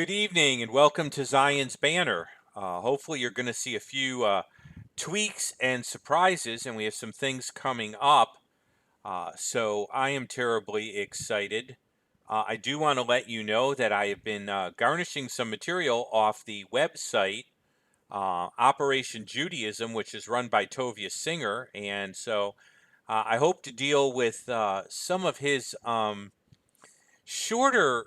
Good evening and welcome to Zion's Banner. Hopefully, you're going to see a few tweaks and surprises, and we have some things coming up. So, I am terribly excited. I do want to let you know that I have been garnishing some material off the website Operation Judaism, which is run by Tovia Singer. And so, I hope to deal with some of his shorter,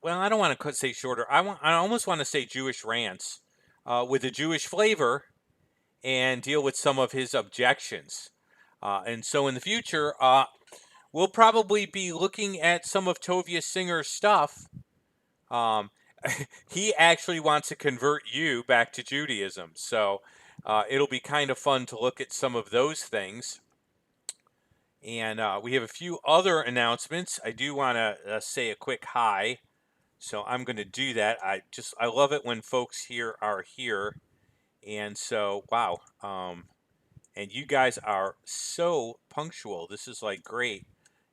well, I don't want to say shorter. I almost want to say Jewish rants with a Jewish flavor and deal with some of his objections. And so in the future, we'll probably be looking at some of Tovia Singer's stuff. Um, he actually wants to convert you back to Judaism. So it'll be kind of fun to look at some of those things. And we have a few other announcements. I do want to say a quick hi. So I'm going to do that. I love it when folks here are here. And so, wow. And you guys are so punctual. This is like great.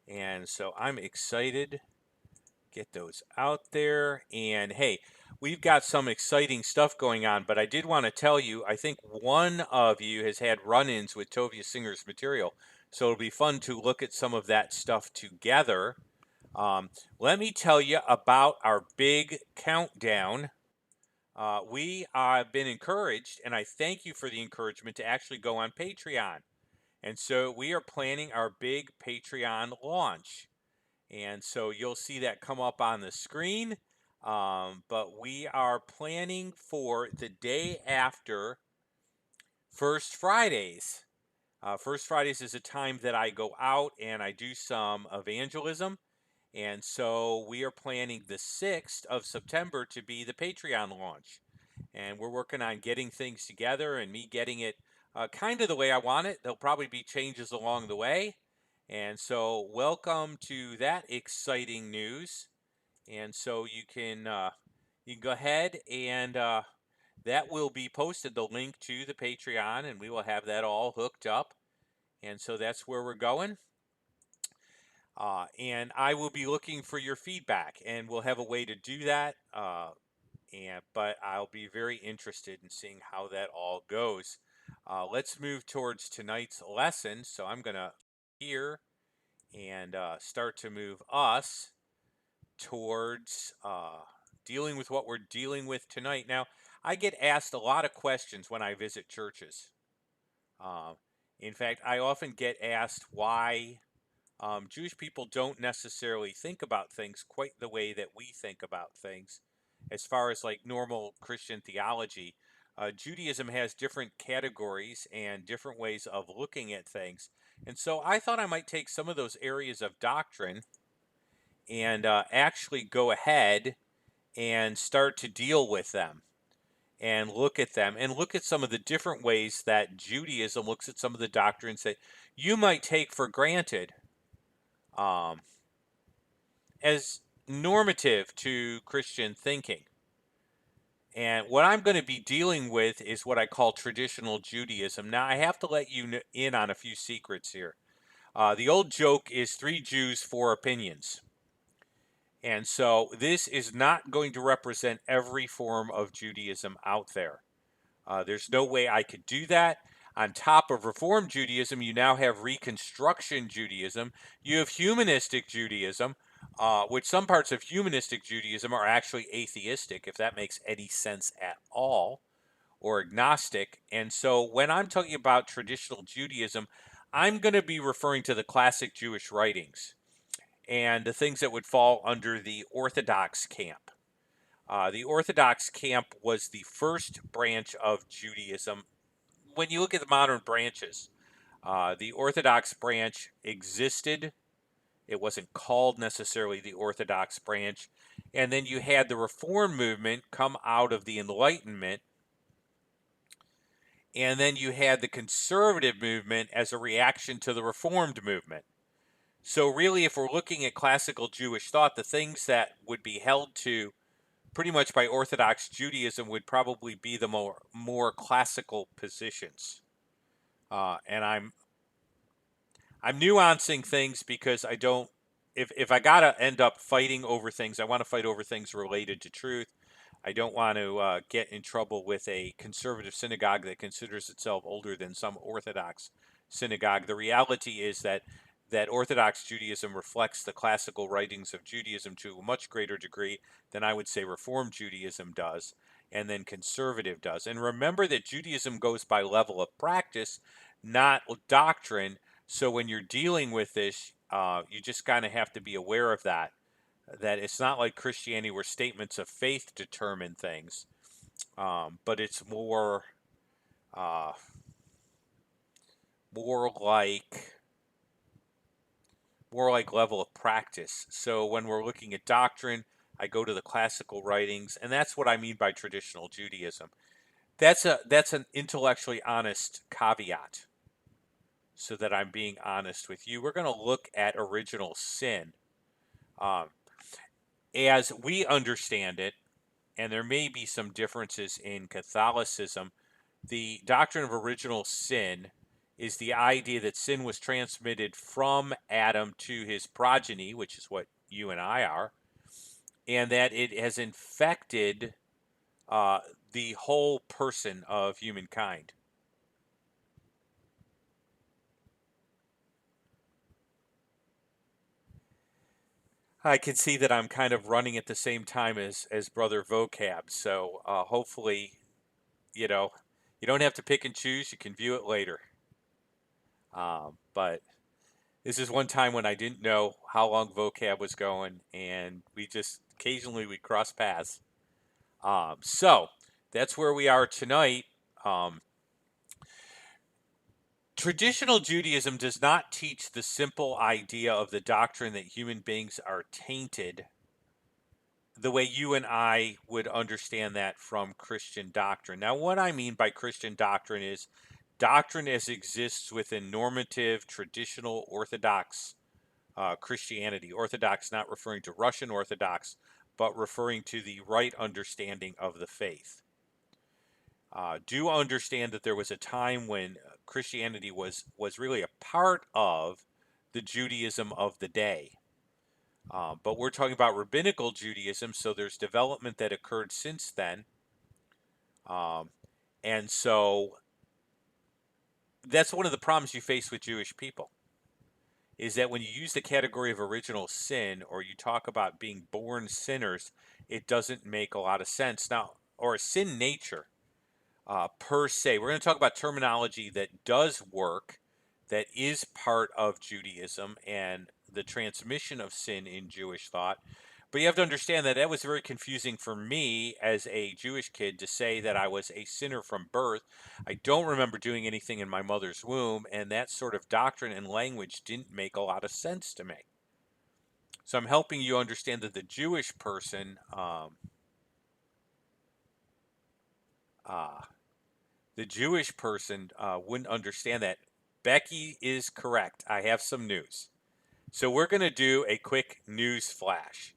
And so I'm excited. Get those out there. And hey, we've got some exciting stuff going on, but I did want to tell you, I think one of you has had run-ins with Tovia Singer's material. So it'll be fun to look at some of that stuff together. Let me tell you about our big countdown. We have been encouraged, and I thank you for the encouragement to actually go on Patreon. And so we are planning our big Patreon launch. And so you'll see that come up on the screen. But we are planning for the day after First Fridays. First Fridays is a time that I go out and I do some evangelism. And so we are planning the 6th of September to be the Patreon launch. And we're working on getting things together and me getting it kind of the way I want it. There'll probably be changes along the way. And so welcome to that exciting news. And so you can go ahead and that will be posted, the link to the Patreon, and we will have that all hooked up. And so that's where we're going. And I will be looking for your feedback, and we'll have a way to do that. But I'll be very interested in seeing how that all goes. Let's move towards tonight's lesson. So I'm gonna here and start to move us towards dealing with what we're dealing with tonight. Now, I get asked a lot of questions when I visit churches. Uh, in fact, I often get asked why Jewish people don't necessarily think about things quite the way that we think about things. As far as like normal Christian theology, Judaism has different categories and different ways of looking at things. And so I thought I might take some of those areas of doctrine and actually go ahead and start to deal with them and look at them and look at some of the different ways that Judaism looks at some of the doctrines that you might take for granted um, as normative to Christian thinking. And what I'm going to be dealing with is what I call traditional Judaism. Now, I have to let you in on a few secrets here. The old joke is 3 Jews, 4 opinions. And so this is not going to represent every form of Judaism out there. There's no way I could do that. On top of Reform Judaism, you now have Reconstruction Judaism. You have Humanistic Judaism, which some parts of Humanistic Judaism are actually atheistic, if that makes any sense at all, or agnostic. And so when I'm talking about traditional Judaism, I'm going to be referring to the classic Jewish writings and the things that would fall under the Orthodox camp. The Orthodox camp was the first branch of Judaism. When you look at the modern branches, the Orthodox branch existed. It wasn't called necessarily the Orthodox branch. And then you had the Reform movement come out of the Enlightenment. And then you had the conservative movement as a reaction to the Reformed movement. So, really, if we're looking at classical Jewish thought, the things that would be held to pretty much by Orthodox Judaism would probably be the more classical positions. And I'm nuancing things because I don't. If I gotta end up fighting over things, I want to fight over things related to truth. I don't want to get in trouble with a conservative synagogue that considers itself older than some Orthodox synagogue. The reality is that Orthodox Judaism reflects the classical writings of Judaism to a much greater degree than I would say Reform Judaism does, and then conservative does. And remember that Judaism goes by level of practice, not doctrine. So when you're dealing with this, you just kind of have to be aware of that. That it's not like Christianity where statements of faith determine things, but it's uh, more like more like level of practice. So when we're looking at doctrine, I go to the classical writings, and that's what I mean by traditional Judaism. That's an intellectually honest caveat, so that I'm being honest with you. We're going to look at original sin um, as we understand it, and there may be some differences in Catholicism. The doctrine of original sin is the idea that sin was transmitted from Adam to his progeny, which is what you and I are, and that it has infected uh, the whole person of humankind. I can see that I'm kind of running at the same time as Brother Vocab, so hopefully, you know, you don't have to pick and choose. You can view it later. But this is one time when I didn't know how long vocab was going, and we just occasionally we cross paths. So that's where we are tonight. Um, Traditional Judaism does not teach the simple idea of the doctrine that human beings are tainted the way you and I would understand that from Christian doctrine. Now, what I mean by Christian doctrine is doctrine as exists within normative, traditional, orthodox Christianity. Orthodox not referring to Russian Orthodox, but referring to the right understanding of the faith. Do understand that there was a time when Christianity was really a part of the Judaism of the day. But we're talking about rabbinical Judaism, so there's development that occurred since then. Um, and so that's one of the problems you face with Jewish people is that when you use the category of original sin or you talk about being born sinners, it doesn't make a lot of sense. Now, or sin nature per se, we're going to talk about terminology that does work, that is part of Judaism and the transmission of sin in Jewish thought. But you have to understand that that was very confusing for me as a Jewish kid to say that I was a sinner from birth. I don't remember doing anything in my mother's womb, and that sort of doctrine and language didn't make a lot of sense to me. So I'm helping you understand that the Jewish person, uh, wouldn't understand that. Becky is correct. I have some news. So we're going to do a quick news flash.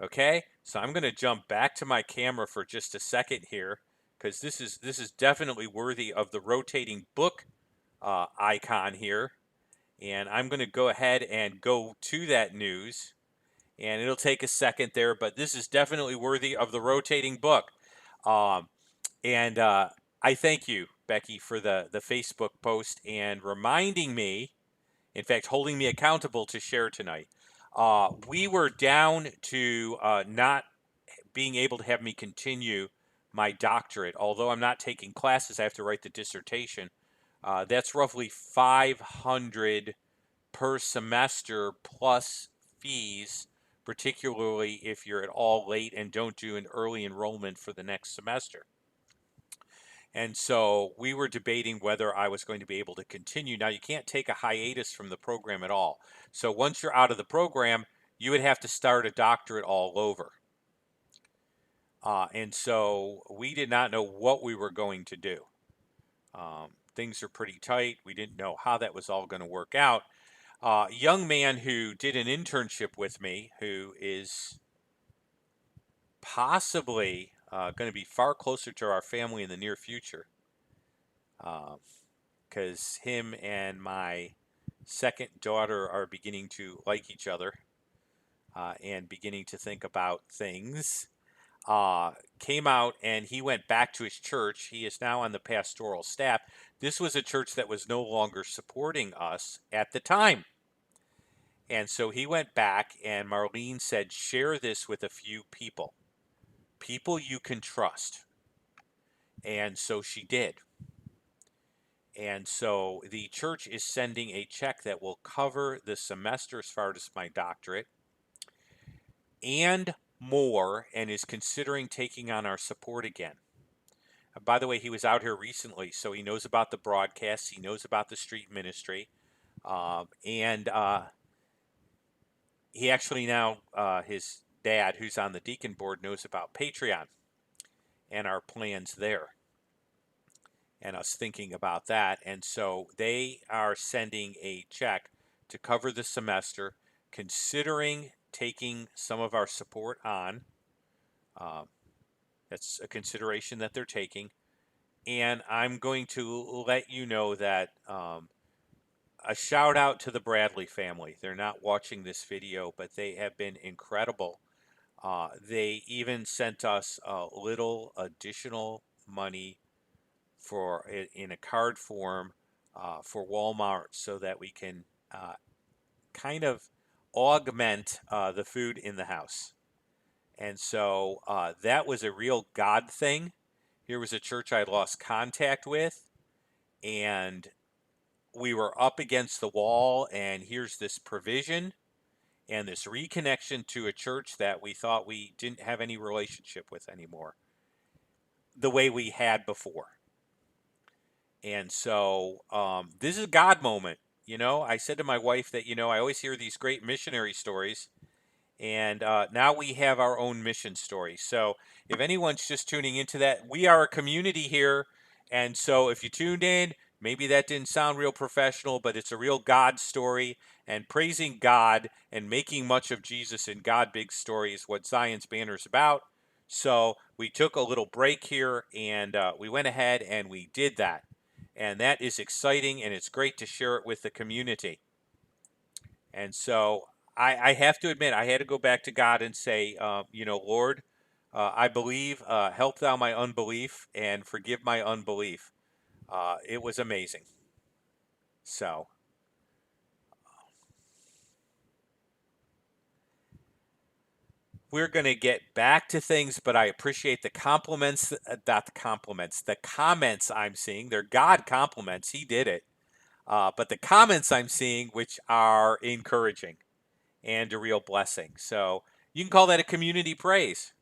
Okay, so I'm going to jump back to my camera for just a second here because this is definitely worthy of the rotating book icon here, and I'm going to go ahead and go to that news, and it'll take a second there, but this is definitely worthy of the rotating book. Um, and I thank you, Becky, for the Facebook post and reminding me, in fact, holding me accountable to share tonight. We were down to not being able to have me continue my doctorate. Although I'm not taking classes, I have to write the dissertation. That's roughly 500 per semester plus fees, particularly if you're at all late and don't do an early enrollment for the next semester. And so we were debating whether I was going to be able to continue. Now, you can't take a hiatus from the program at all. So once you're out of the program, you would have to start a doctorate all over. And so we did not know what we were going to do. Things are pretty tight. We didn't know how that was all going to work out. A young man who did an internship with me, who is possibly going to be far closer to our family in the near future, because him and my second daughter are beginning to like each other and beginning to think about things. came out and he went back to his church. He is now on the pastoral staff. This was a church that was no longer supporting us at the time. And so he went back, and Marlene said, share this with a few people, people you can trust. And so she did. And so the church is sending a check that will cover the semester as far as my doctorate and more, and is considering taking on our support again. By the way, he was out here recently, so he knows about the broadcasts, he knows about the street ministry, and he actually now, his dad, who's on the deacon board, knows about Patreon and our plans there, and us thinking about that. And so they are sending a check to cover the semester, considering taking some of our support on. That's a consideration that they're taking. And I'm going to let you know that a shout out to the Bradley family. They're not watching this video, but they have been incredible. They even sent us a little additional money for in a card form for Walmart, so that we can kind of augment the food in the house. And so that was a real God thing. Here was a church I lost contact with, and we were up against the wall, and here's this provision and this reconnection to a church that we thought we didn't have any relationship with anymore, the way we had before. And so this is a God moment. I said to my wife that, I always hear these great missionary stories, and now we have our own mission story. So if anyone's just tuning into that, we are a community here. And so if you tuned in, maybe that didn't sound real professional, but it's a real God story. And praising God and making much of Jesus in God big story is what Zion's Banner is about. So we took a little break here, and we went ahead and we did that. And that is exciting, and it's great to share it with the community. And so I have to admit, I had to go back to God and say, Lord, I believe, help thou my unbelief and forgive my unbelief. It was amazing. So we're going to get back to things, but I appreciate the compliments, not the compliments, the comments I'm seeing. They're God compliments. He did it. But the comments I'm seeing, which are encouraging and a real blessing. So you can call that a community praise.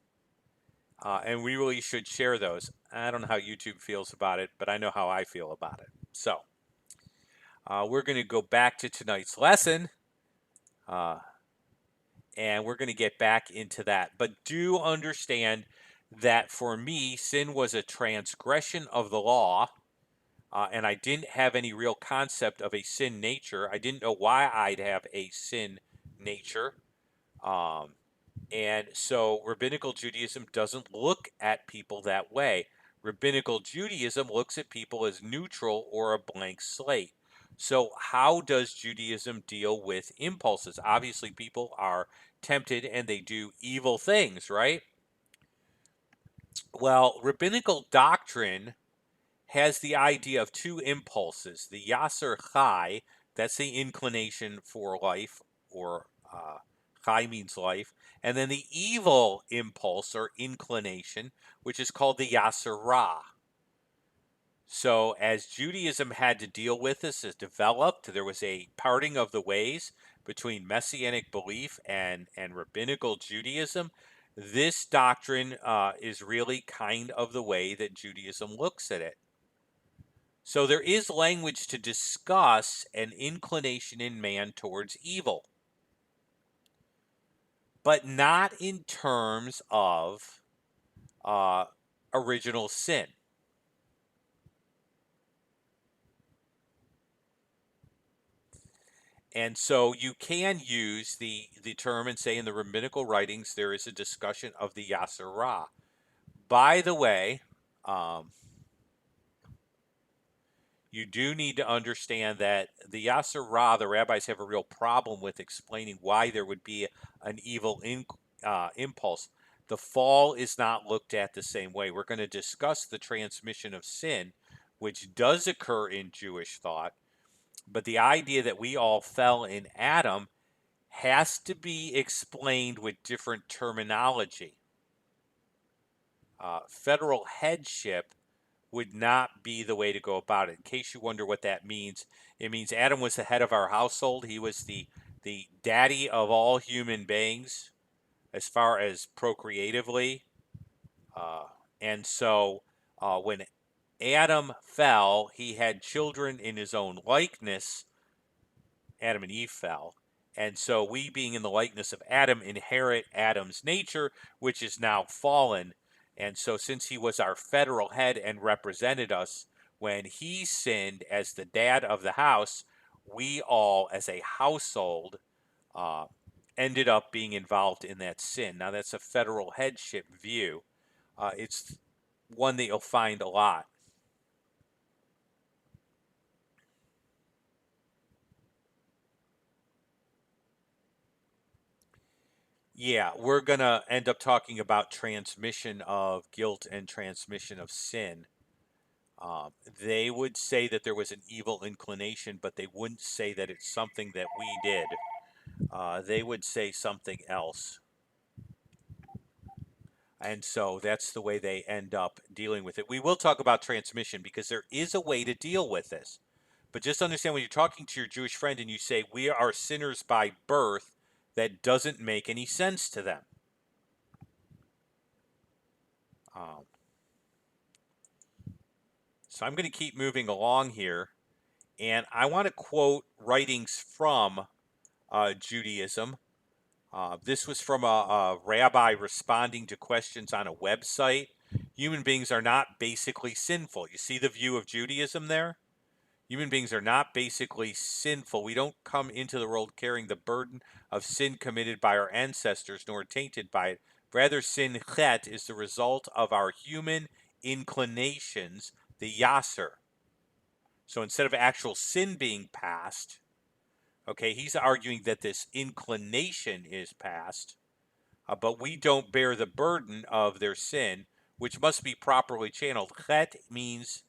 And we really should share those. I don't know how YouTube feels about it, but I know how I feel about it. So we're going to go back to tonight's lesson, and we're going to get back into that. But do understand that for me, sin was a transgression of the law, and I didn't have any real concept of a sin nature. I didn't know why I'd have a sin nature. And so Rabbinical Judaism doesn't look at people that way. Rabbinical Judaism looks at people as neutral or a blank slate. So how does Judaism deal with impulses? Obviously, people are tempted and they do evil things, right? Well, rabbinical doctrine has the idea of two impulses. The Yasser Chai, that's the inclination for life, or Chai means life, and then the evil impulse or inclination, which is called the Yasser Ra. So as Judaism had to deal with this, as developed, there was a parting of the ways between Messianic belief and rabbinical Judaism. This doctrine is really kind of the way that Judaism looks at it. So there is language to discuss an inclination in man towards evil, but not in terms of original sin. And so you can use the term and say in the rabbinical writings there is a discussion of the Yasser Ra. By the way, you do need to understand that the Yasser Ra, the rabbis have a real problem with explaining why there would be an evil impulse. The fall is not looked at the same way. We're going to discuss the transmission of sin, which does occur in Jewish thought, but the idea that we all fell in Adam has to be explained with different terminology. Federal headship would not be the way to go about it. In case you wonder what that means, it means Adam was the head of our household. He was the daddy of all human beings as far as procreatively. Uh, and so when Adam fell, he had children in his own likeness. Adam and Eve fell. And so we, being in the likeness of Adam, inherit Adam's nature, which is now fallen. And so, since he was our federal head and represented us when he sinned as the dad of the house, we all, as a household, uh, ended up being involved in that sin. Now, that's a federal headship view. It's one that you'll find a lot. Yeah, we're going to end up talking about transmission of guilt and transmission of sin. They would say that there was an evil inclination, but they wouldn't say that it's something that we did. They would say something else. And so that's the way they end up dealing with it. We will talk about transmission because there is a way to deal with this. But just understand when you're talking to your Jewish friend and you say, we are sinners by birth, that doesn't make any sense to them. Um, so I'm going to keep moving along here. And I want to quote writings from Judaism. This was from a rabbi responding to questions on a website. Human beings are not basically sinful. You see the view of Judaism there? Human beings are not basically sinful. We don't come into the world carrying the burden of sin committed by our ancestors, nor tainted by it. Rather, sin chet is the result of our human inclinations, the yasser. So instead of actual sin being passed, okay, he's arguing that this inclination is passed, but we don't bear the burden of their sin, which must be properly channeled. Chet means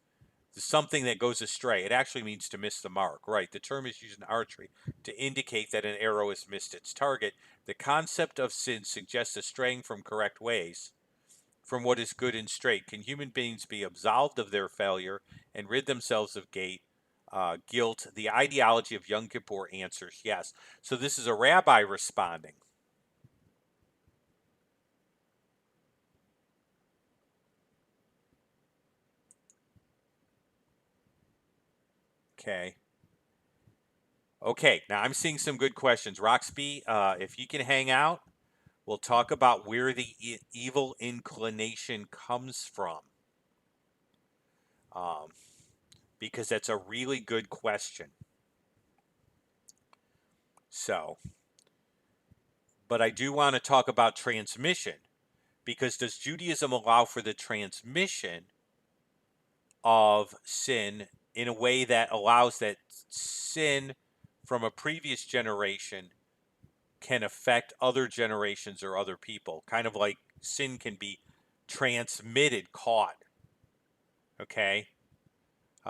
something that goes astray. It actually means to miss the mark, right? The term is used in archery to indicate that an arrow has missed its target. The concept of sin suggests a straying from correct ways, from what is good and straight. Can human beings be absolved of their failure and rid themselves of guilt? The ideology of Yom Kippur answers yes. So this is a rabbi responding. Okay. Okay, now I'm seeing some good questions. Roxby, if you can hang out, we'll talk about where the evil inclination comes from. Um, because that's a really good question. So, but I do want to talk about transmission because does Judaism allow for the transmission of sin in a way that allows that sin from a previous generation can affect other generations or other people? Kind of like sin can be transmitted, caught. Okay?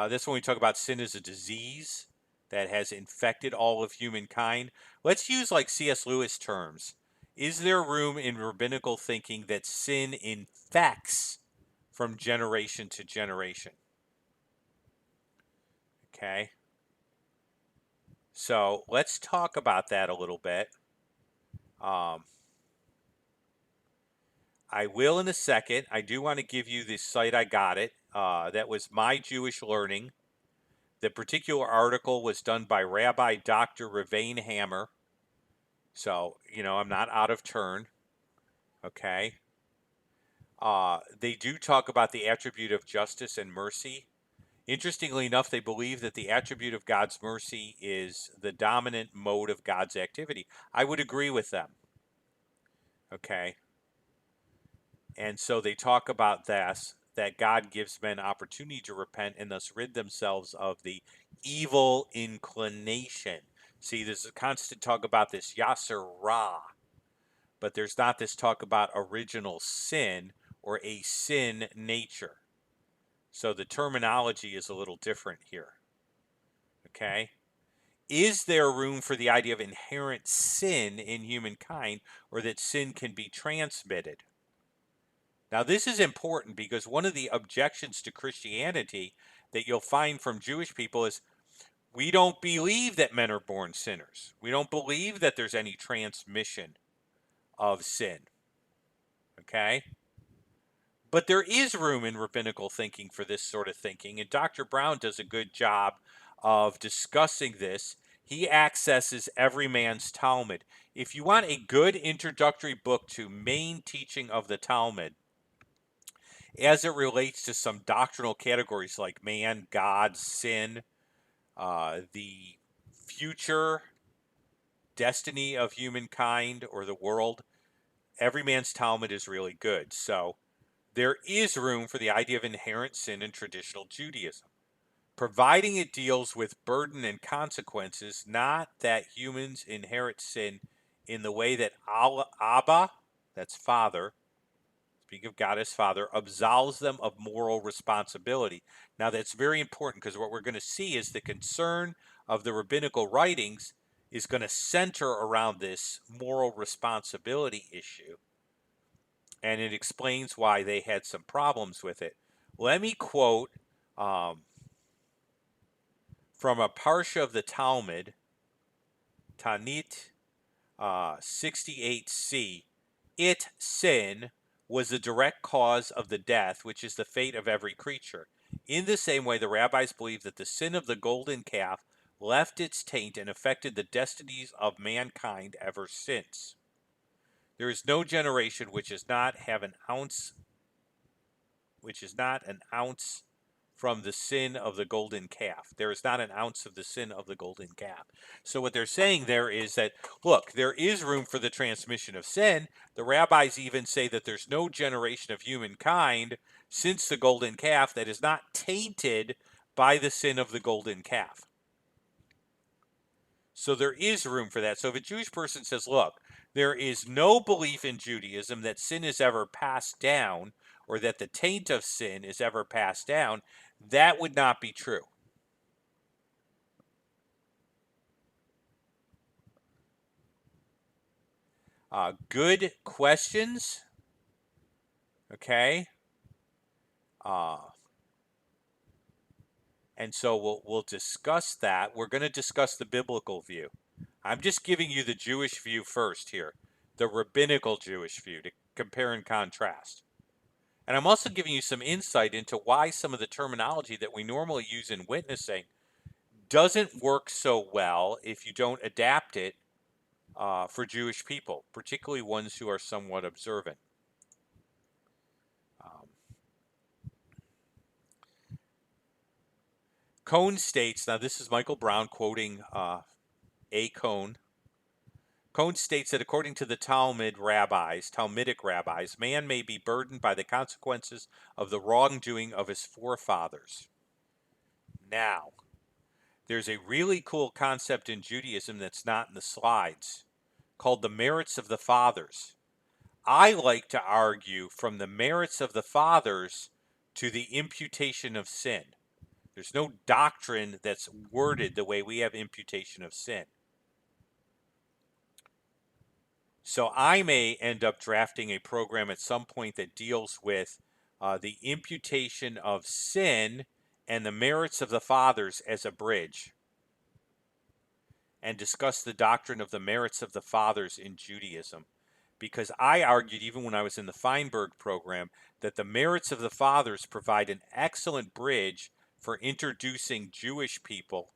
This when we talk about sin as a disease that has infected all of humankind. Let's use like C.S. Lewis terms. Is there room in rabbinical thinking that sin infects from generation to generation? Okay. So let's talk about that a little bit. I will in a second. I do want to give you the site I got it. That was My Jewish Learning. The particular article was done by Rabbi Dr. Ravane Hammer. So, I'm not out of turn. Okay. They do talk about the attribute of justice and mercy. Interestingly enough, they believe that the attribute of God's mercy is the dominant mode of God's activity. I would agree with them. Okay. And so they talk about this, that God gives men opportunity to repent and thus rid themselves of the evil inclination. See, there's a constant talk about this Yasser Ra, but there's not this talk about original sin or a sin nature. So the terminology is a little different here. Okay? Is there room for the idea of inherent sin in humankind, or that sin can be transmitted? Now, this is important because one of the objections to Christianity that you'll find from Jewish people is we don't believe that men are born sinners. We don't believe that there's any transmission of sin. Okay? But there is room in rabbinical thinking for this sort of thinking, and Dr. Brown does a good job of discussing this. He accesses Every Man's Talmud. If you want a good introductory book to main teaching of the Talmud, as it relates to some doctrinal categories like man, God, sin, the future destiny of humankind or the world, Every Man's Talmud is really good. So there is room for the idea of inherent sin in traditional Judaism, providing it deals with burden and consequences, not that humans inherit sin in the way that Abba, that's Father, speaking of God as Father, absolves them of moral responsibility. Now, that's very important because what we're going to see is the concern of the rabbinical writings is going to center around this moral responsibility issue, and it explains why they had some problems with it. Let me quote from a parsha of the Talmud, Tanit 68c. It, sin, was the direct cause of the death, which is the fate of every creature. In the same way, the rabbis believe that the sin of the golden calf left its taint and affected the destinies of mankind ever since. There is no generation which does not have an ounce, which is not an ounce from the sin of the golden calf. There is not an ounce of the sin of the golden calf. So what they're saying there is that, look, there is room for the transmission of sin. The rabbis even say that there's no generation of humankind since the golden calf that is not tainted by the sin of the golden calf. So there is room for that. So if a Jewish person says, look, there is no belief in Judaism that sin is ever passed down or that the taint of sin is ever passed down, that would not be true. Good questions. Okay. And so we'll discuss that. We're going to discuss the biblical view. I'm just giving you the Jewish view first here, the rabbinical Jewish view to compare and contrast. And I'm also giving you some insight into why some of the terminology that we normally use in witnessing doesn't work so well if you don't adapt it for Jewish people, particularly ones who are somewhat observant. Cohn states, now this is Michael Brown quoting A. Cohn. Cohn states that according to the Talmudic rabbis, man may be burdened by the consequences of the wrongdoing of his forefathers. Now, there's a really cool concept in Judaism that's not in the slides called the merits of the fathers. I like to argue from the merits of the fathers to the imputation of sin. There's no doctrine that's worded the way we have imputation of sin. So I may end up drafting a program at some point that deals with the imputation of sin and the merits of the fathers as a bridge, and discuss the doctrine of the merits of the fathers in Judaism. Because I argued, even when I was in the Feinberg program, that the merits of the fathers provide an excellent bridge for introducing Jewish people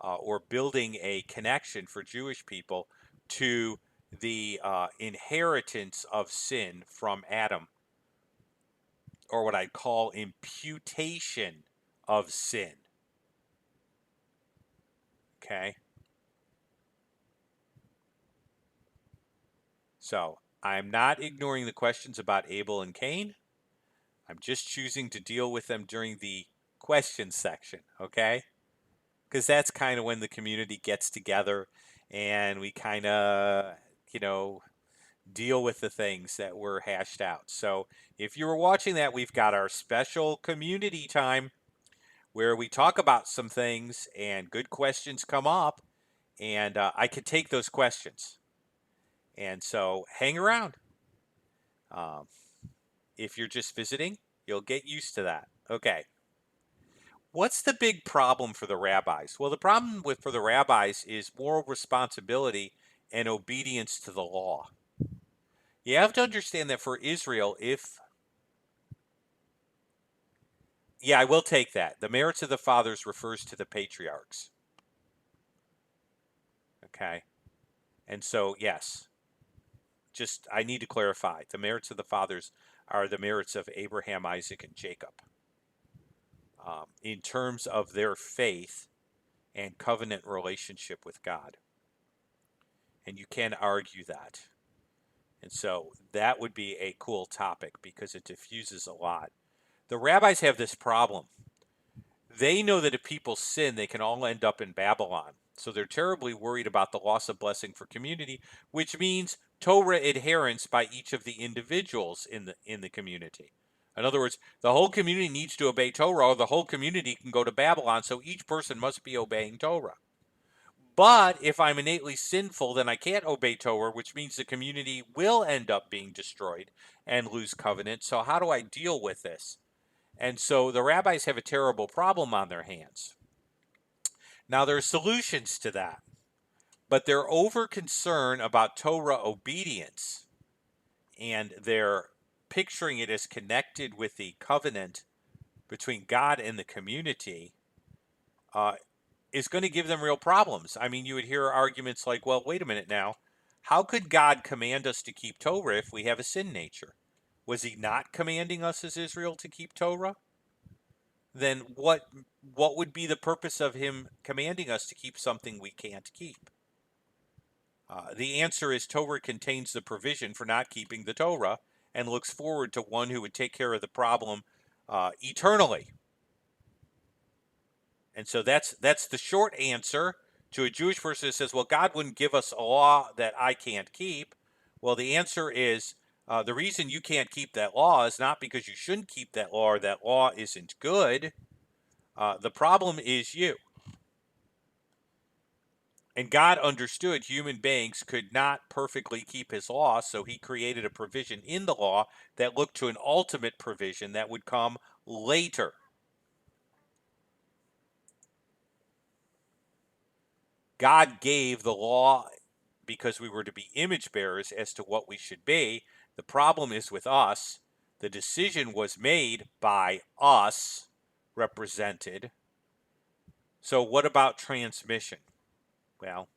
or building a connection for Jewish people to the inheritance of sin from Adam, or what I'd call imputation of sin. Okay? So I'm not ignoring the questions about Abel and Cain. I'm just choosing to deal with them during the question section, okay? Because that's kind of when the community gets together and we kind of, deal with the things that were hashed out. So if you were watching that, we've got our special community time where we talk about some things and good questions come up, and I could take those questions. And so hang around. Um, if you're just visiting, you'll get used to that. Okay. What's the big problem for the rabbis? Well, the problem for the rabbis is moral responsibility and obedience to the law. You have to understand that for Israel, I will take that. The merits of the fathers refers to the patriarchs. Okay. And so, yes, just I need to clarify the merits of the fathers are the merits of Abraham, Isaac, and Jacob. In terms of their faith and covenant relationship with God. And you can argue that. And so that would be a cool topic because it diffuses a lot. The rabbis have this problem. They know that if people sin, they can all end up in Babylon. So they're terribly worried about the loss of blessing for community, which means Torah adherence by each of the individuals in the community. In other words, the whole community needs to obey Torah, or the whole community can go to Babylon, so each person must be obeying Torah. But if I'm innately sinful, then I can't obey Torah, which means the community will end up being destroyed and lose covenant. So how do I deal with this? And so the rabbis have a terrible problem on their hands. Now, there are solutions to that, but their over concern about Torah obedience and they're picturing it as connected with the covenant between God and the community uh, is going to give them real problems. I mean, you would hear arguments like, well, wait a minute now. How could God command us to keep Torah if we have a sin nature? Was he not commanding us as Israel to keep Torah? Then what would be the purpose of him commanding us to keep something we can't keep? The answer is Torah contains the provision for not keeping the Torah and looks forward to one who would take care of the problem eternally. And so that's the short answer to a Jewish person that says, well, God wouldn't give us a law that I can't keep. Well, the answer is the reason you can't keep that law is not because you shouldn't keep that law or that law isn't good. The problem is you. And God understood human beings could not perfectly keep his law, so he created a provision in the law that looked to an ultimate provision that would come later. God gave the law because we were to be image bearers as to what we should be. The problem is with us. The decision was made by us, represented. So, what about transmission? Well,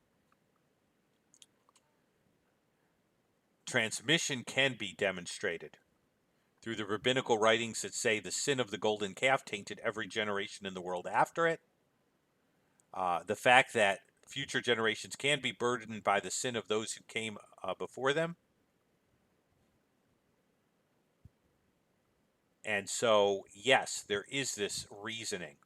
transmission can be demonstrated through the rabbinical writings that say the sin of the golden calf tainted every generation in the world after it. The fact that future generations can be burdened by the sin of those who came before them. And so, yes, there is this reasoning.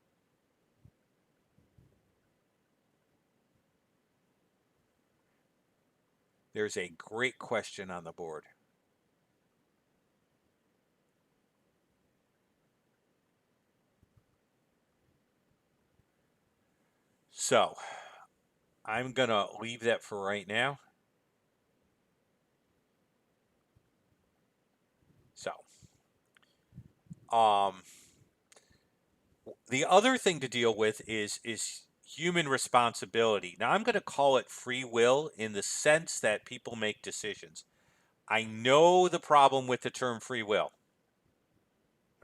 There's a great question on the board. So, I'm going to leave that for right now. So, the other thing to deal with is human responsibility. Now, I'm going to call it free will in the sense that people make decisions. I know the problem with the term free will.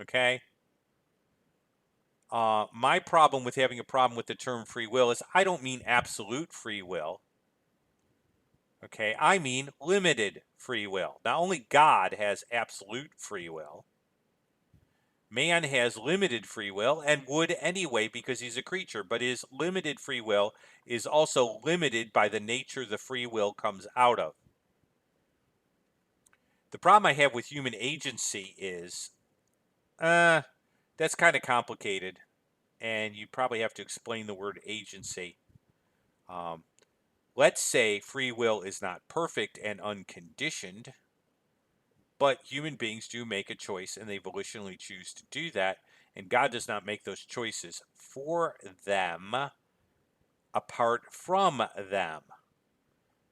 Okay? My problem with having a problem with the term free will is I don't mean absolute free will. Okay? I mean limited free will. Now, only God has absolute free will. Man has limited free will and would anyway because he's a creature, but his limited free will is also limited by the nature the free will comes out of. The problem I have with human agency is that's kind of complicated, and you probably have to explain the word agency. Let's say free will is not perfect and unconditioned, but human beings do make a choice and they volitionally choose to do that. And God does not make those choices for them, apart from them.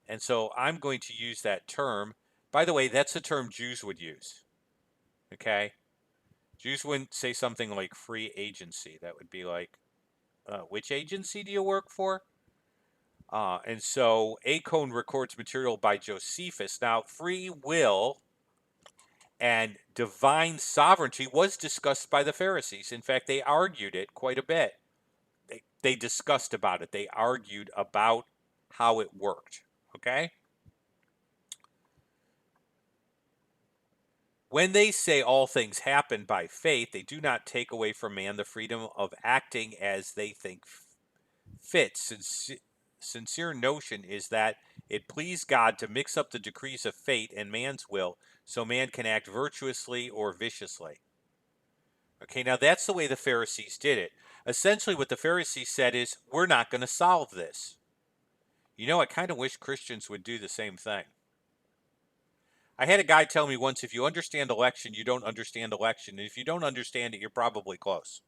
And so I'm going to use that term. By the way, that's the term Jews would use. Okay? Jews wouldn't say something like free agency. That would be like, which agency do you work for? And so Acone records material by Josephus. Now, free will and divine sovereignty was discussed by the Pharisees. In fact, they argued it quite a bit. They discussed about it. They argued about how it worked. Okay? When they say all things happen by faith, they do not take away from man the freedom of acting as they think fit. Sincere notion is that it pleased God to mix up the decrees of fate and man's will so man can act virtuously or viciously. Okay, now that's the way the Pharisees did it. Essentially, what the Pharisees said is, we're not going to solve this. You know, I kind of wish Christians would do the same thing. I had a guy tell me once, if you understand election, you don't understand election. And if you don't understand it, you're probably close.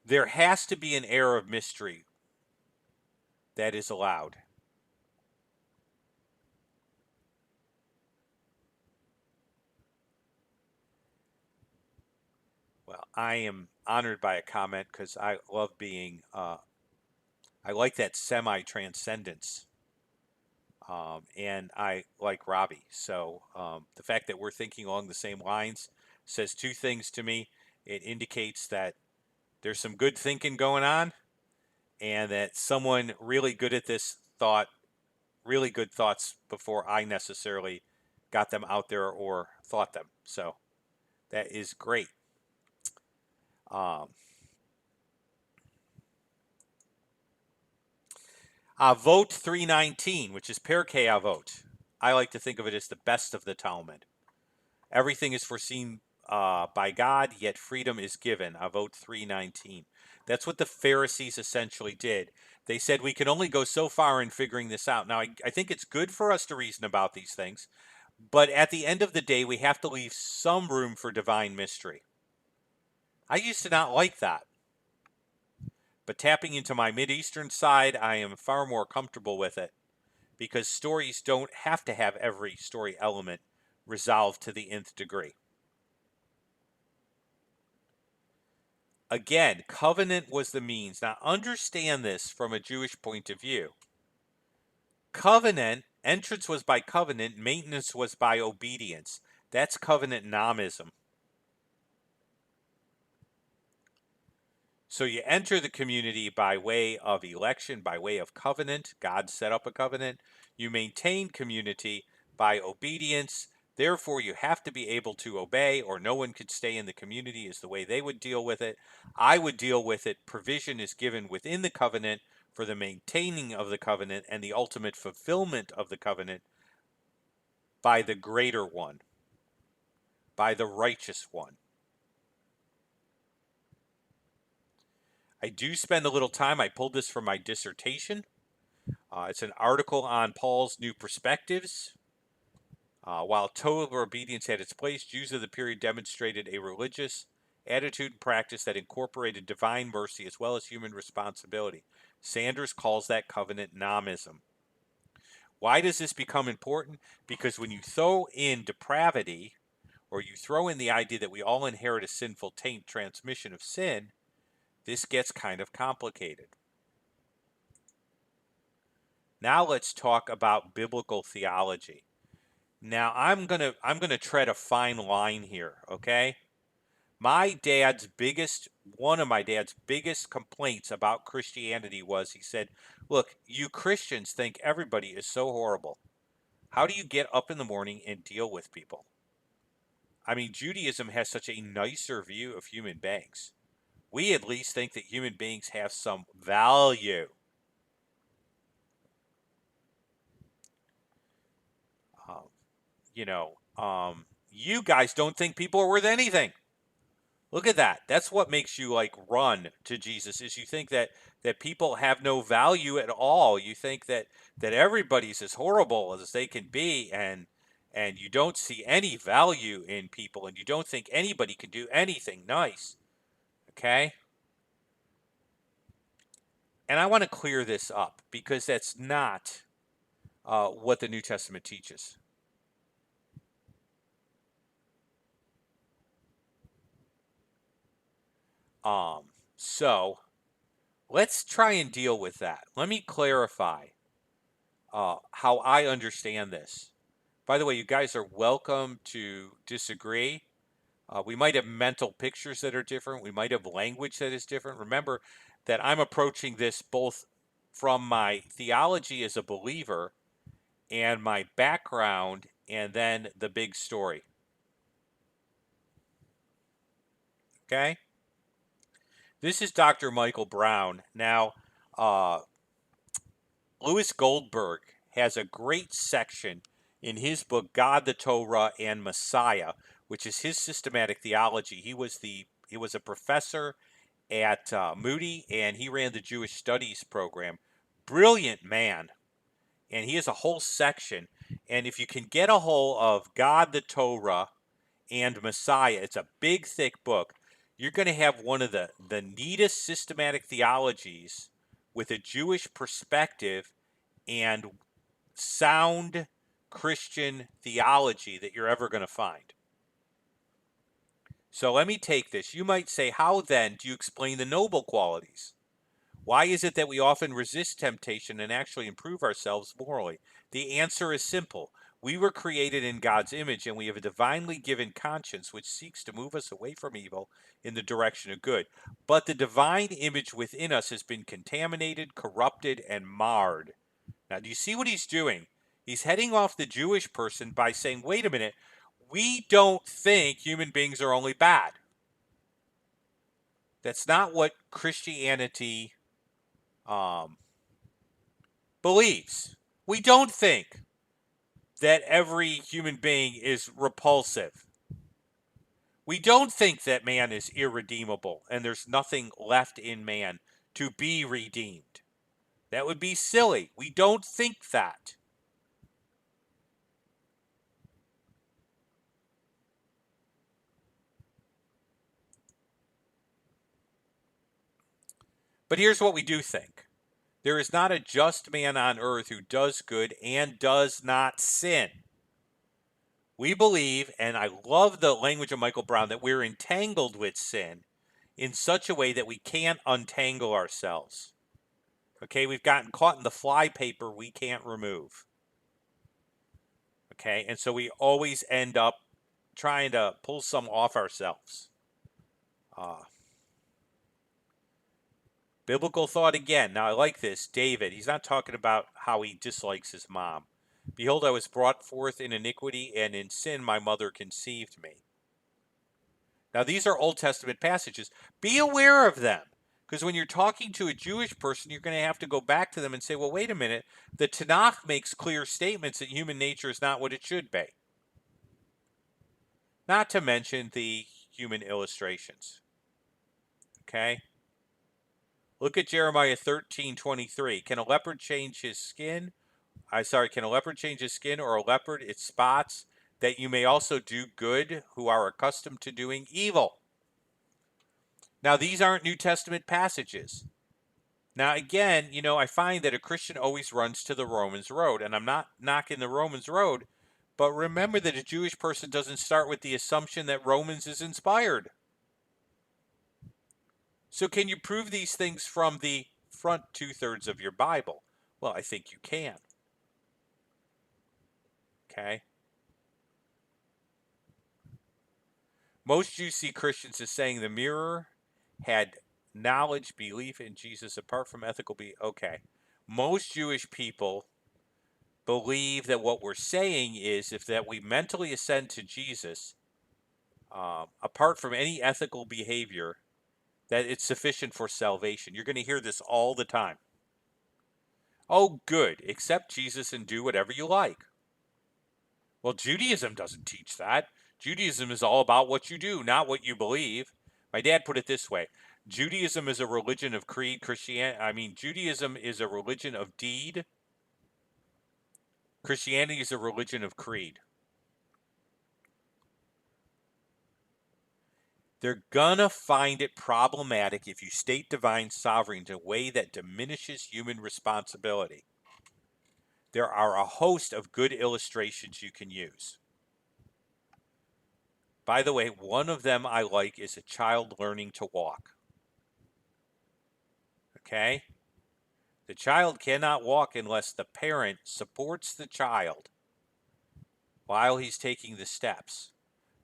There has to be an air of mystery that is allowed. Well, I am honored by a comment because I love being, I like that semi transcendence. And I like Robbie. So the fact that we're thinking along the same lines says two things to me. It indicates that there's some good thinking going on, and that someone really good at this thought really good thoughts before I necessarily got them out there or thought them. So that is great. Um, vote 319, which is Perkei Avot. I like to think of it as the best of the Talmud. Everything is foreseen by God, yet freedom is given. Avot 319. That's what the Pharisees essentially did. They said we can only go so far in figuring this out. Now, I think it's good for us to reason about these things, but at the end of the day, we have to leave some room for divine mystery. I used to not like that. But tapping into my Mideastern side, I am far more comfortable with it because stories don't have to have every story element resolved to the nth degree. Again, covenant was the means. Now, understand this from a Jewish point of view. Covenant, entrance was by covenant, maintenance was by obedience. That's covenant nomism. So you enter the community by way of election, by way of covenant. God set up a covenant. You maintain community by obedience. Therefore, you have to be able to obey, or no one could stay in the community, is the way they would deal with it. I would deal with it. Provision is given within the covenant for the maintaining of the covenant and the ultimate fulfillment of the covenant by the greater one, by the righteous one. I do spend a little time. I pulled this from my dissertation. It's an article on Paul's new perspectives. While total obedience had its place, Jews of the period demonstrated a religious attitude and practice that incorporated divine mercy as well as human responsibility. Sanders calls that covenant nomism. Why does this become important? Because when you throw in depravity, or you throw in the idea that we all inherit a sinful taint transmission of sin, this gets kind of complicated. Now let's talk about biblical theology. Now I'm gonna tread a fine line here, okay? One of my dad's biggest complaints about Christianity was he said, "Look, you Christians think everybody is so horrible. How do you get up in the morning and deal with people?" I mean, Judaism has such a nicer view of human beings. We at least think that human beings have some value. Um, you know, you guys don't think people are worth anything. Look at that. That's what makes you like run to Jesus, is you think that people have no value at all. You think that everybody's as horrible as they can be, and you don't see any value in people, and you don't think anybody can do anything nice. Okay? And I want to clear this up because that's not what the New Testament teaches. Um, so let's try and deal with that. Let me clarify how I understand this. By the way, you guys are welcome to disagree. We might have mental pictures that are different. We might have language that is different. Remember that I'm approaching this both from my theology as a believer and my background and then the big story. Okay? This is Dr. Michael Brown. Now, uh, Louis Goldberg has a great section in his book God, the Torah, and Messiah, which is his systematic theology. He was a professor at Moody, and he ran the Jewish Studies program. Brilliant man, and he has a whole section. And if you can get a hold of God, the Torah, and Messiah, it's a big, thick book. You're going to have one of the neatest systematic theologies with a Jewish perspective and sound Christian theology that you're ever going to find. So let me take this. You might say, how then do you explain the noble qualities? Why is it that we often resist temptation and actually improve ourselves morally? The answer is simple. We were created in God's image, and we have a divinely given conscience which seeks to move us away from evil in the direction of good. But the divine image within us has been contaminated, corrupted, and marred. Now, do you see what he's doing? He's heading off the Jewish person by saying, wait a minute, we don't think human beings are only bad. That's not what Christianity believes. We don't think that every human being is repulsive. We don't think that man is irredeemable and there's nothing left in man to be redeemed. That would be silly. We don't think that. But here's what we do think. There is not a just man on earth who does good and does not sin. We believe, and I love the language of Michael Brown, that we're entangled with sin in such a way that we can't untangle ourselves. Okay, we've gotten caught in the flypaper we can't remove. Okay, and so we always end up trying to pull some off ourselves. Biblical thought again. Now I like this. David, he's not talking about how he dislikes his mom. Behold, I was brought forth in iniquity, and in sin my mother conceived me. Now these are Old Testament passages. Be aware of them. Because when you're talking to a Jewish person, you're going to have to go back to them and say, well, wait a minute. The Tanakh makes clear statements that human nature is not what it should be. Not to mention the human illustrations. Okay? Look at Jeremiah 13:23. Can a leopard change his skin? Can a leopard change his skin, or a leopard its spots, that you may also do good who are accustomed to doing evil? Now, these aren't New Testament passages. Now, again, I find that a Christian always runs to the Romans road, and I'm not knocking the Romans road, but remember that a Jewish person doesn't start with the assumption that Romans is inspired. So can you prove these things from the front two-thirds of your Bible? Well, I think you can. Okay? Most Jews see Christians as saying the mirror had knowledge, belief in Jesus apart from ethical belief. Okay. Most Jewish people believe that what we're saying is if that we mentally ascend to Jesus, apart from any ethical behavior, that it's sufficient for salvation. You're going to hear this all the time. Oh, good. Accept Jesus and do whatever you like. Well, Judaism doesn't teach that. Judaism is all about what you do, not what you believe. My dad put it this way: Judaism is a religion of creed. Judaism is a religion of deed. Christianity is a religion of creed. They're gonna find it problematic if you state divine sovereignty in a way that diminishes human responsibility. There are a host of good illustrations you can use. By the way, one of them I like is a child learning to walk. Okay? The child cannot walk unless the parent supports the child while he's taking the steps.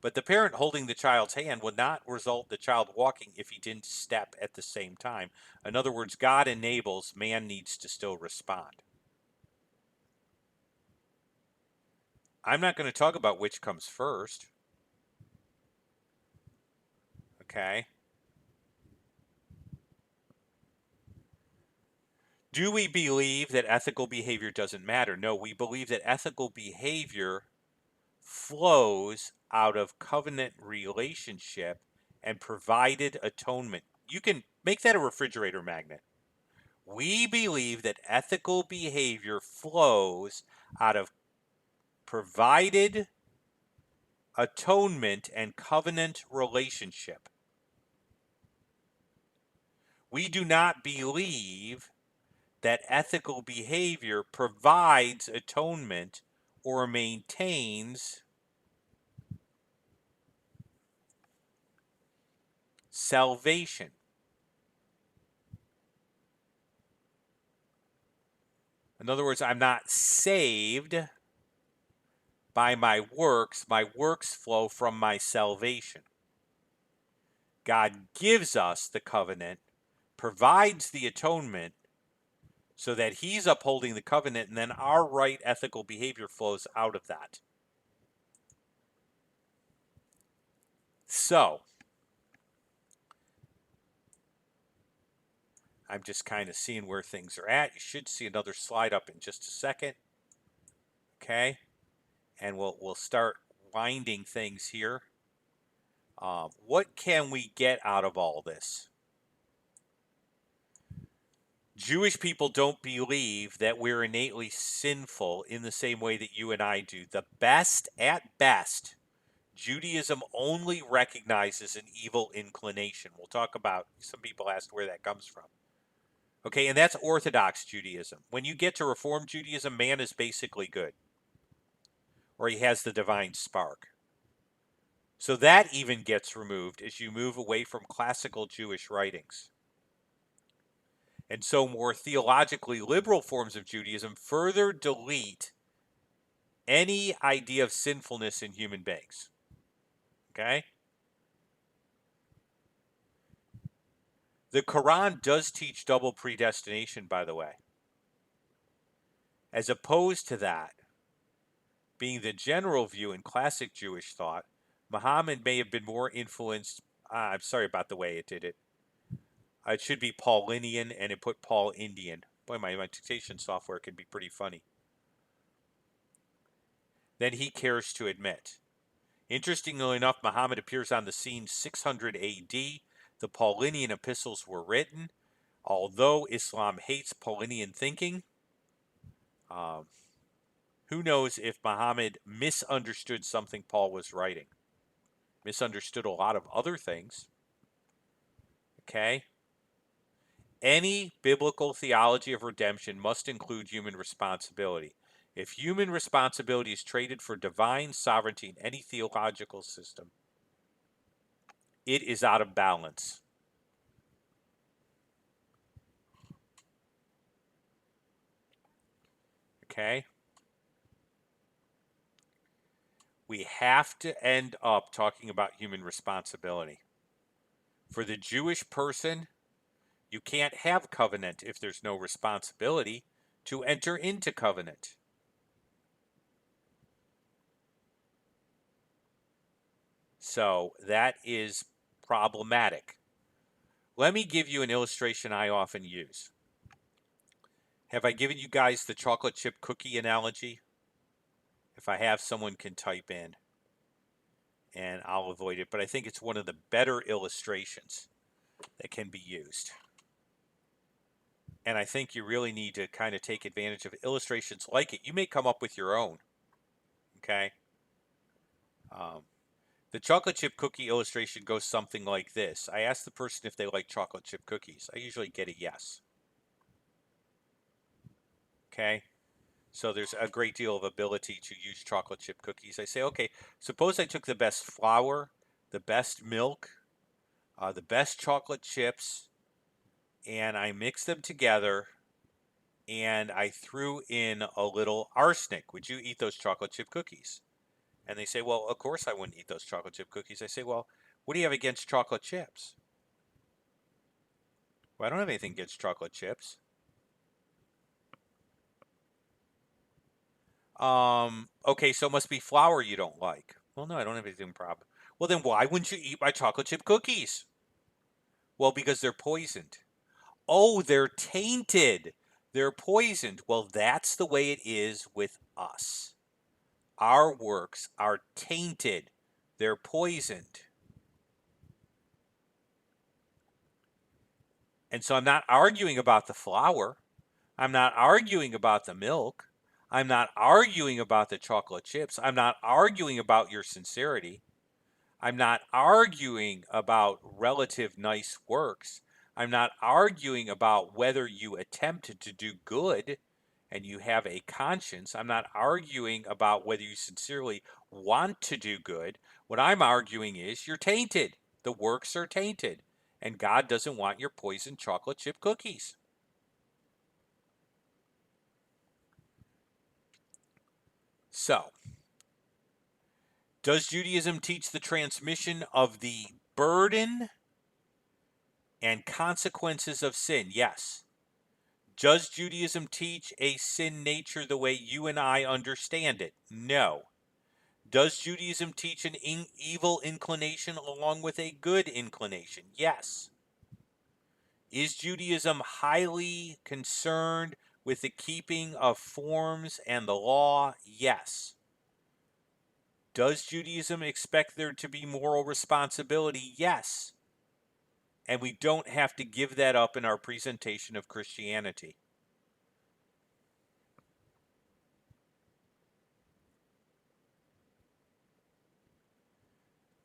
But the parent holding the child's hand would not result in the child walking if he didn't step at the same time. In other words, God enables, man needs to still respond. I'm not going to talk about which comes first. Okay? Do we believe that ethical behavior doesn't matter? No, we believe that ethical behavior flows out of covenant relationship and provided atonement. You can make that a refrigerator magnet. We believe that ethical behavior flows out of provided atonement and covenant relationship. We do not believe that ethical behavior provides atonement or maintains salvation. In other words, I'm not saved by my works. My works flow from my salvation. God gives us the covenant, provides the atonement so that he's upholding the covenant, and then our right ethical behavior flows out of that. So, I'm just kind of seeing where things are at. You should see another slide up in just a second. Okay, and we'll start winding things here. What can we get out of all this? Jewish people don't believe that we're innately sinful in the same way that you and I do. At best, Judaism only recognizes an evil inclination. We'll talk about, some people asked where that comes from. Okay, and that's Orthodox Judaism. When you get to Reform Judaism, man is basically good, or he has the divine spark. So that even gets removed as you move away from classical Jewish writings. And so more theologically liberal forms of Judaism further delete any idea of sinfulness in human beings. Okay? The Quran does teach double predestination, by the way. As opposed to that, being the general view in classic Jewish thought, Muhammad may have been more influenced. I'm sorry about the way it did it. It should be Paulinian, and it put Paul Indian. Boy, my dictation software can be pretty funny. Than he cares to admit. Interestingly enough, Muhammad appears on the scene 600 AD. The Paulinian epistles were written. Although Islam hates Paulinian thinking, who knows if Muhammad misunderstood something Paul was writing? Misunderstood a lot of other things. Okay? Any biblical theology of redemption must include human responsibility. If human responsibility is traded for divine sovereignty in any theological system, it is out of balance. Okay? We have to end up talking about human responsibility. For the Jewish person, you can't have covenant if there's no responsibility to enter into covenant. So that is problematic. Let me give you an illustration I often use. Have I given you guys the chocolate chip cookie analogy? If I have, someone can type in. and I'll avoid it. But I think it's one of the better illustrations that can be used. And I think you really need to kind of take advantage of illustrations like it. You may come up with your own. Okay. The chocolate chip cookie illustration goes something like this. I ask the person if they like chocolate chip cookies. I usually get a yes. Okay. So there's a great deal of ability to use chocolate chip cookies. I say, okay, suppose I took the best flour, the best milk, the best chocolate chips, and I mixed them together and I threw in a little arsenic. Would you eat those chocolate chip cookies? And they say, well, of course I wouldn't eat those chocolate chip cookies. I say, well, what do you have against chocolate chips? Well, I don't have anything against chocolate chips. Okay, so it must be flour you don't like. Well, no, I don't have anything problem. Well, then why wouldn't you eat my chocolate chip cookies? Well, because they're poisoned. Oh, they're tainted. They're poisoned. Well, that's the way it is with us. Our works are tainted. They're poisoned. And so I'm not arguing about the flour. I'm not arguing about the milk. I'm not arguing about the chocolate chips. I'm not arguing about your sincerity. I'm not arguing about relative nice works. I'm not arguing about whether you attempted to do good and you have a conscience. I'm not arguing about whether you sincerely want to do good. What I'm arguing is you're tainted. The works are tainted. And God doesn't want your poisoned chocolate chip cookies. So, does Judaism teach the transmission of the burden and consequences of sin? Yes. Does Judaism teach a sin nature the way you and I understand it? No. Does Judaism teach an evil inclination along with a good inclination? Yes. Is Judaism highly concerned with the keeping of forms and the law? Yes. Does Judaism expect there to be moral responsibility? Yes. And we don't have to give that up in our presentation of Christianity.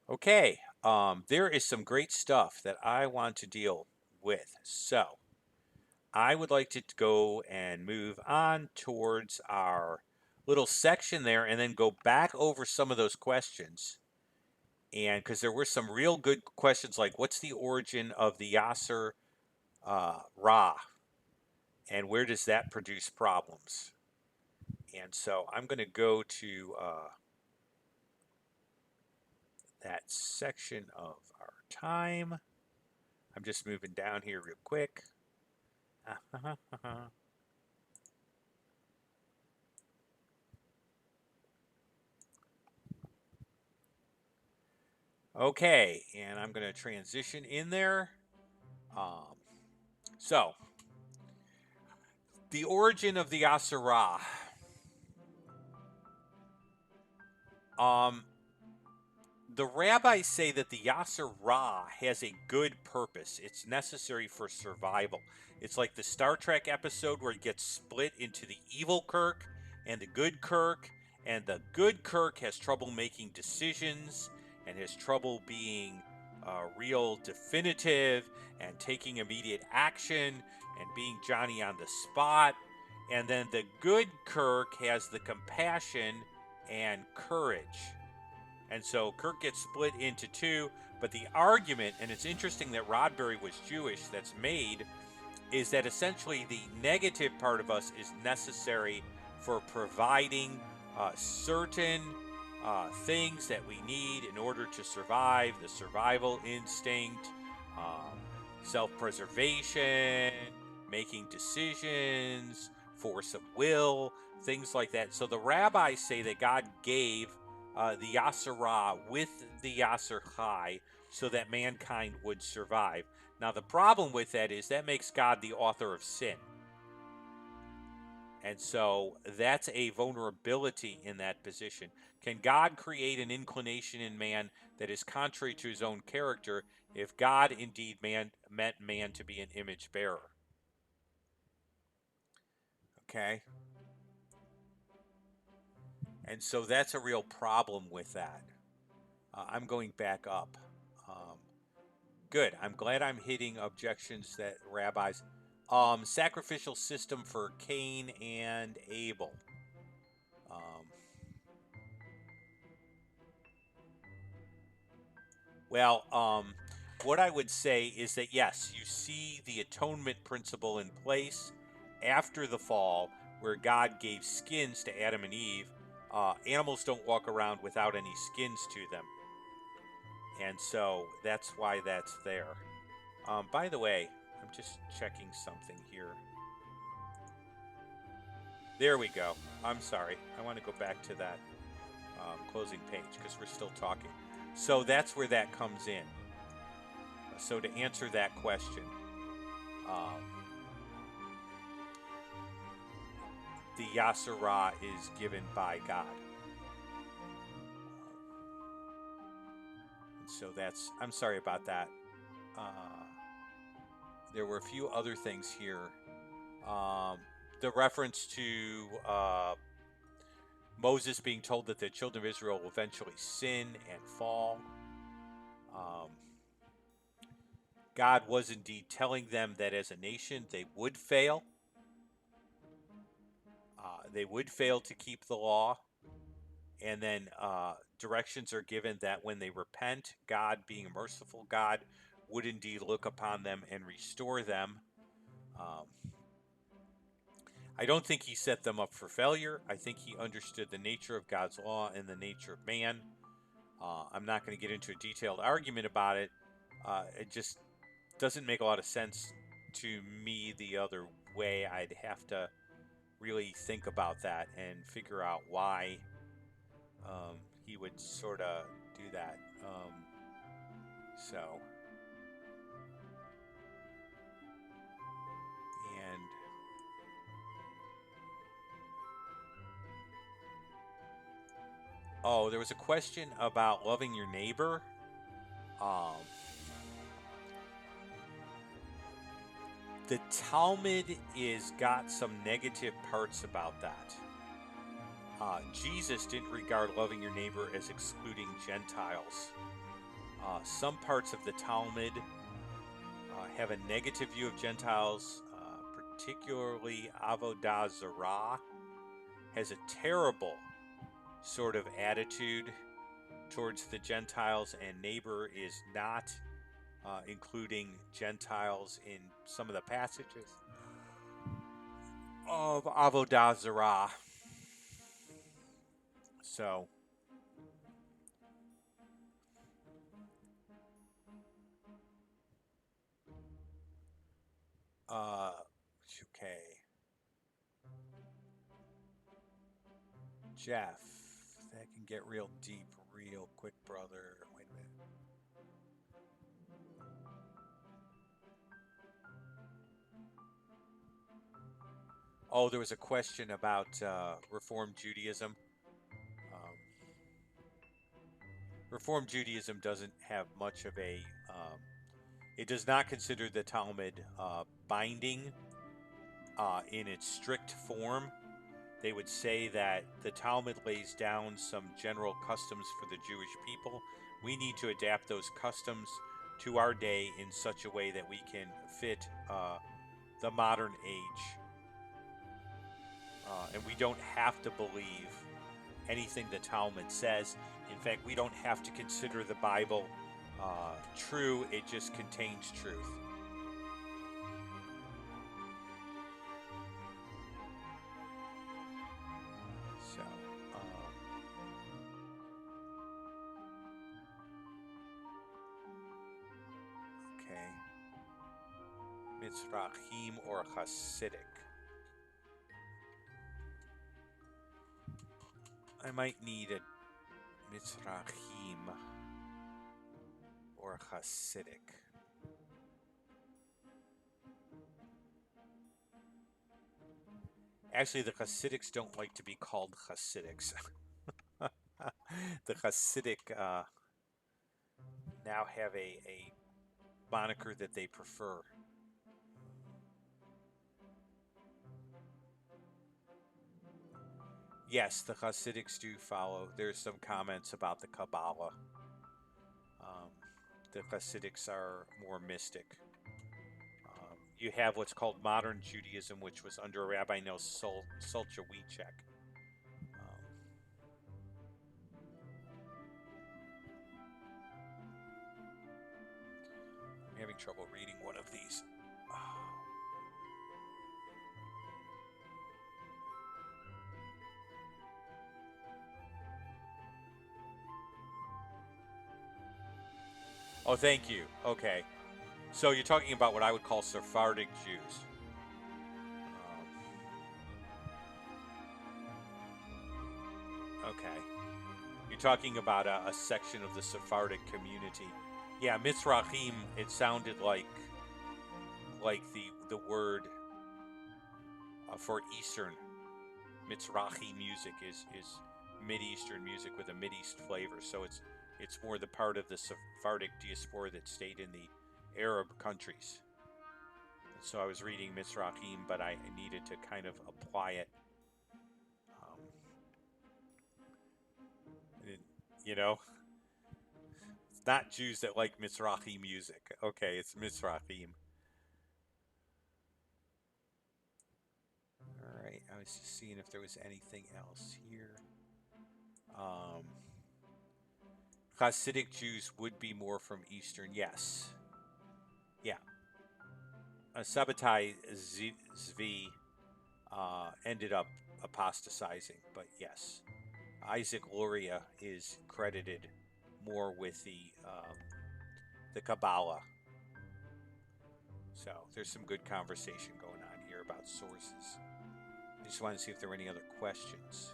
Okay, there is some great stuff that I want to deal with. So I would like to go and move on towards our little section there and then go back over some of those questions. And because there were some real good questions like what's the origin of the Yasser Ra and where does that produce problems? And so I'm going to go to that section of our time. I'm just moving down here real quick. Okay, and I'm going to transition in there. Um, so, the origin of the Asura. Um, the rabbis say that the Yasser Ra has a good purpose. It's necessary for survival. It's like the Star Trek episode where it gets split into the evil Kirk and the good Kirk, and the good Kirk has trouble making decisions and has trouble being real definitive and taking immediate action and being Johnny on the spot. And then the good Kirk has the compassion and courage. And so Kirk gets split into two. But the argument, and it's interesting that Rodberry was Jewish, that's made, is that essentially the negative part of us is necessary for providing certain things that we need in order to survive, the survival instinct, self preservation, making decisions, force of will, things like that. So the rabbis say that God gave the Yasserah with the Yasser Chai so that mankind would survive. Now, the problem with that is that makes God the author of sin. And so that's a vulnerability in that position. Can God create an inclination in man that is contrary to his own character if God indeed meant man to be an image bearer? Okay? And so that's a real problem with that. I'm going back up. Um, Good. I'm glad I'm hitting objections that rabbis. Sacrificial system for Cain and Abel. Um, well, what I would say is that yes, you see the atonement principle in place after the fall, where God gave skins to Adam and Eve. Animals don't walk around without any skins to them, and so that's why that's there. By the way, I'm just checking something here. There we go. I'm sorry. I want to go back to that closing page because we're still talking. So that's where that comes in. So to answer that question, um, the Yasserah is given by God. And so that's, I'm sorry about that. Uh, there were a few other things here. The reference to Moses being told that the children of Israel will eventually sin and fall. God was indeed telling them that as a nation they would fail. They would fail to keep the law. And then directions are given that when they repent, God, being a merciful God, would indeed look upon them and restore them. Um, I don't think he set them up for failure. I think he understood the nature of God's law and the nature of man. I'm not going to get into a detailed argument about it. It just doesn't make a lot of sense to me the other way. I'd have to really think about that and figure out why he would sort of do that. So, and oh, there was a question about loving your neighbor. Um, the Talmud is got some negative parts about that. Jesus didn't regard loving your neighbor as excluding Gentiles. Some parts of the Talmud have a negative view of Gentiles, particularly Avodah Zarah has a terrible sort of attitude towards the Gentiles, and neighbor is not including Gentiles in some of the passages of Avodah Zarah. So, okay. Jeff, that can get real deep real quick, brother. Wait a minute. Oh, there was a question about Reform Judaism. Um, Reform Judaism doesn't have much of a. It does not consider the Talmud binding in its strict form. They would say that the Talmud lays down some general customs for the Jewish people. We need to adapt those customs to our day in such a way that we can fit the modern age. And we don't have to believe anything the Talmud says. In fact, we don't have to consider the Bible true, it just contains truth. So, okay. Mitzrachim or Hasidic. I might need a Mitzrachim or Hasidic. Actually, the Hasidics don't like to be called Hasidics. The Hasidic now have a moniker that they prefer. Yes, the Hasidics do follow. There's some comments about the Kabbalah. Um, the Hasidics are more mystic. You have what's called modern Judaism, which was under Rabbi Nil Solowaychik. I'm having trouble reading one of these. Oh, thank you. Okay. So you're talking about what I would call Sephardic Jews. Okay. You're talking about a section of the Sephardic community. Yeah, Mitzrachim, it sounded like the word for Eastern. Mitzrahi music is Mid-Eastern music with a Mid-East flavor. So it's more the part of the Sephardic diaspora that stayed in the Arab countries. So I was reading Mitzrachim, but I needed to kind of apply it. You know, it's not Jews that like Mizrahi music. Okay, it's Mizrahim. All right, I was just seeing if there was anything else here. Hasidic Jews would be more from Eastern, yes. Yeah. Sabbatai Zvi ended up apostatizing, but yes. Isaac Luria is credited more with the Kabbalah. So there's some good conversation going on here about sources. I just wanted to see if there were any other questions.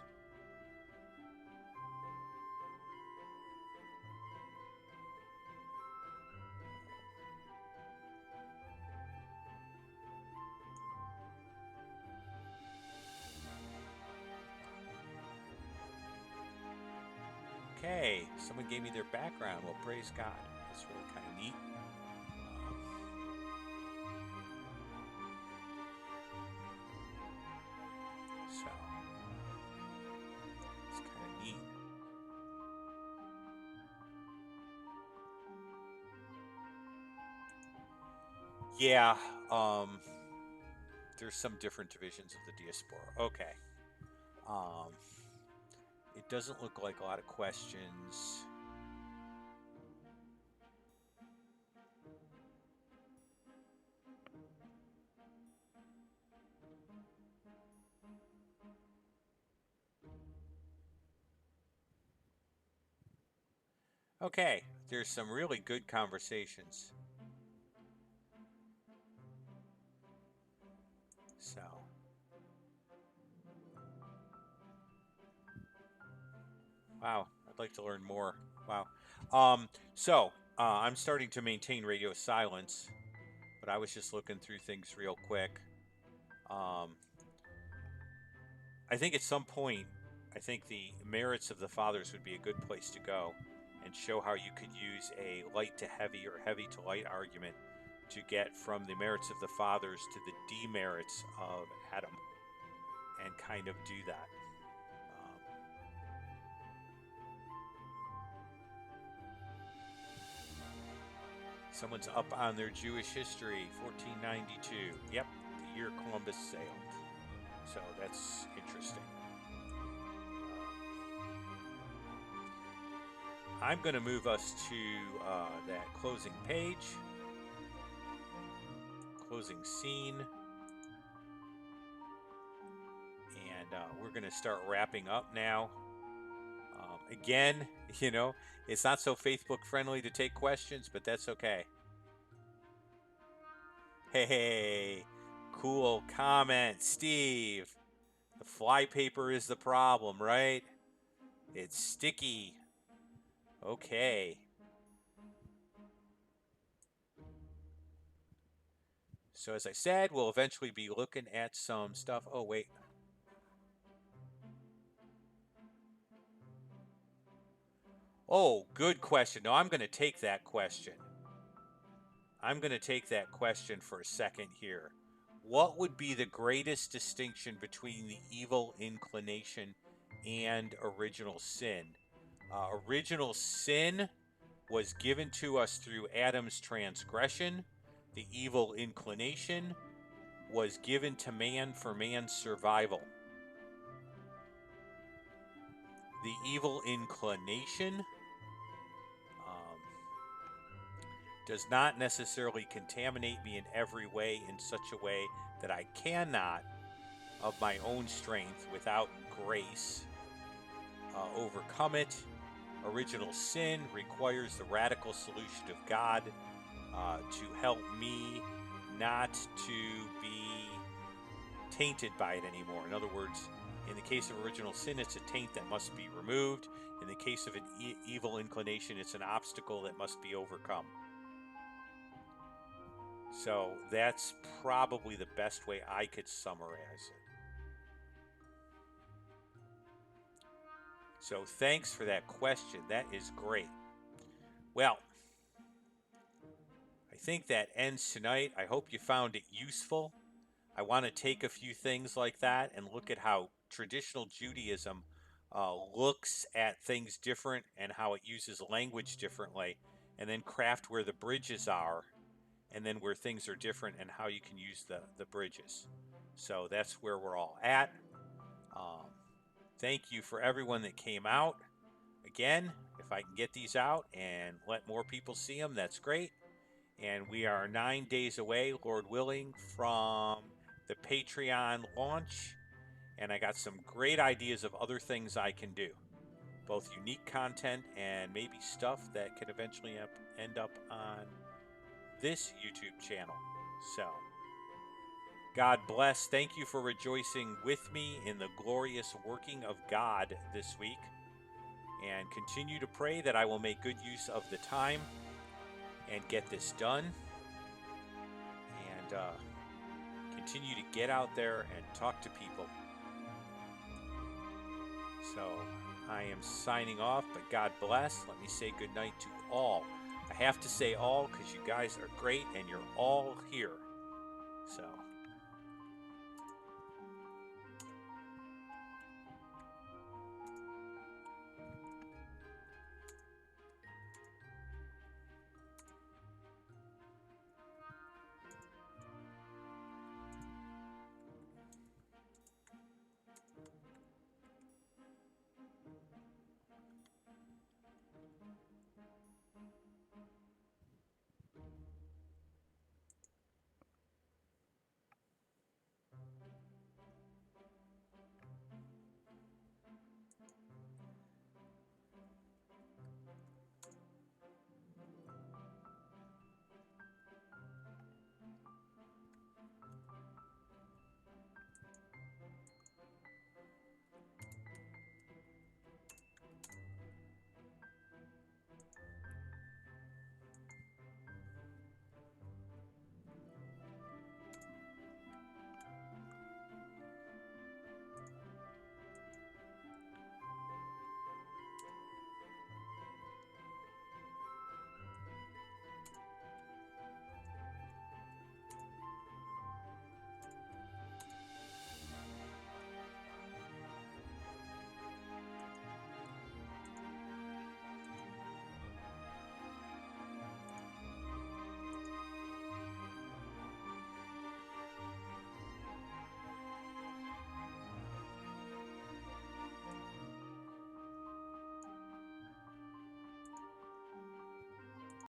Okay, someone gave me their background. Well, praise God. That's really kind of neat. So, it's kind of neat. Yeah, there's some different divisions of the diaspora. Okay. Um, it doesn't look like a lot of questions. Okay, there's some really good conversations. So, wow, I'd like to learn more. Wow. I'm starting to maintain radio silence, but I was just looking through things real quick. I think at some point, I think the merits of the fathers would be a good place to go and show how you could use a light to heavy or heavy to light argument to get from the merits of the fathers to the demerits of Adam and kind of do that. Someone's up on their Jewish history, 1492. Yep, the year Columbus sailed. So that's interesting. I'm going to move us to that closing page, closing scene. And we're going to start wrapping up now. Again, it's not so Facebook friendly to take questions, but that's okay. Hey, cool comment, Steve. The flypaper is the problem, right? It's sticky. Okay. So as I said, we'll eventually be looking at some stuff. Oh, wait. Oh, good question. No, I'm going to take that question. I'm going to take that question for a second here. What would be the greatest distinction between the evil inclination and original sin? Original sin was given to us through Adam's transgression. The evil inclination was given to man for man's survival. The evil inclination um, does not necessarily contaminate me in every way in such a way that I cannot, of my own strength, without grace, overcome it. Original sin requires the radical solution of God to help me not to be tainted by it anymore. In other words, in the case of original sin, it's a taint that must be removed. In the case of an evil inclination, it's an obstacle that must be overcome. So that's probably the best way I could summarize it. So thanks for that question. That is great. Well, I think that ends tonight. I hope you found it useful. I want to take a few things like that and look at how traditional Judaism looks at things different and how it uses language differently, and then craft where the bridges are, and then where things are different and how you can use the bridges. So that's where we're all at. Um, thank you for everyone that came out. Again, if I can get these out and let more people see them, that's great. And we are 9 days away, Lord willing, from the Patreon launch. And I got some great ideas of other things I can do, both unique content and maybe stuff that could eventually end up on this YouTube channel. So, God bless. Thank you for rejoicing with me in the glorious working of God this week. And continue to pray that I will make good use of the time and get this done. And continue to get out there and talk to people. So I am signing off, but God bless. Let me say good night to all. I have to say all because you guys are great and you're all here. So